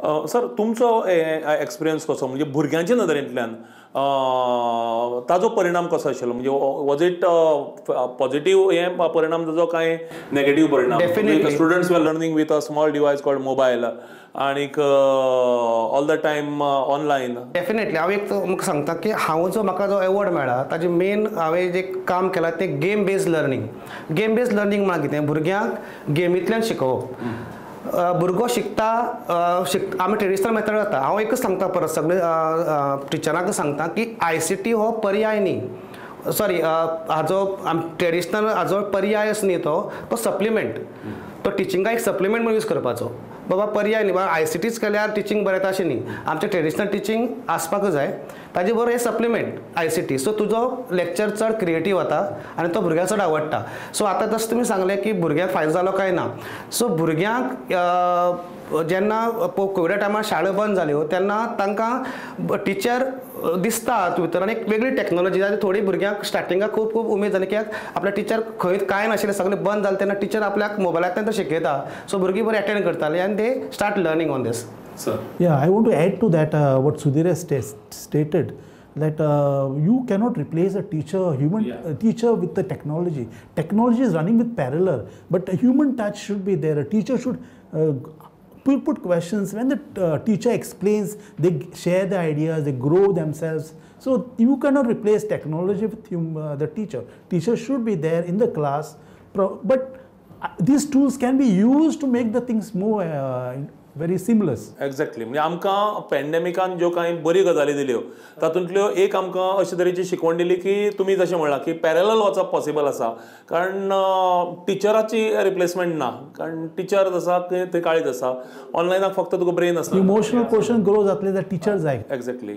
Sir तुमचो experience कसो म्हणजे भुरग्यांच्या नदरेंतल्यान ताजो परिणाम कसो आशिल्लो म्हणजे वॉज इट पॉझिटिव्ह हे परिणाम ताजो काय नेगेटिव्ह परिणाम स्टुडंट्स वर learning with a small device called mobile आनीक all the time online definitely हांव एक म्हाका सांगता की हांव जो म्हाका जो एवॉर्ड मेळ्ळा ताजें मेन हांवें जें काम केलां तें गेम बेस्ड लर्निंग म्हळ्यार कितें भुरग्यांक गेमींतल्यान शिकोवप भुरगो शिकता आमी ट्रेडिशनल मेथड जाता हांव एकच सांगता परत सगळे टिचरांक सांगता की ICT हो पर्याय न्ही सॉरी हाजो ट्रेडिशनल हाजो पर्यायच न्ही तो सप्लिमेंट तो टिचिंगाक एक सप्लिमेंट म्हणून यूज करपाचो बाबा पर्याय न्ही बाबा ICTच केल्यार टिचिंग बरें येता अशें न्ही आमचें ट्रेडिशनल टिचिंग आसपाकूच जाय ताजे बरोबर हे सप्लिमेंट ICT सो तुजो लेक्चर चड क्रिएटीव जाता आनी तो भुरग्याक चड आवडटा सो आतां जसं तुमी सांगलें की भुरग्याक फायदो जालो काय ना सो भुरग्यांक जेन्ना कोविडा टायमार शाळो बंद जाल्यो तेन्ना तांकां टिचर दिसता भितर एक वेगळी टॅक्नोलॉजी थोडी भुरग्यांक स्टार्टिंगाक खूब खूब उमेद जाली कित्याक आपल्या टिचर खंय कांय नाशिल्लें सगळें बंद जालें तेन्ना टिचर आपल्याक मोबायलांतल्यान तो शिकयता सो भुरगीं बरी अटेंड करतालीं आनी they start learning on this Yeah, I want to add to that what Sudhir has stated that you cannot replace a teacher, teacher with the technology. Technology is running with parallel, but a human touch should be there. A teacher should put questions. When the teacher explains, they share the ideas, they grow themselves. So you cannot replace technology with the teacher. Teacher should be there in the class, but these tools can be used to make the things more very seamless. Exactly म्हणजे आमकां पॅन्डेमिकान ज्यो कांय बरी गजाली दिल्यो तातूंतल्यो एक आमकां अशे तरेची शिकवण दिली की तुमी जशें म्हणलां की पॅरलल वचप पॉसिबल आसा कारण टिचराची रिप्लेसमेंट ना कारण टीचर आसा थंय काळीज आसा ऑनलायनाक फक्त तुका ब्रेन आसता इमोशनल पोर्शन ग्रो जातले जाल्यार टीचर जाय एक्झॅक्टली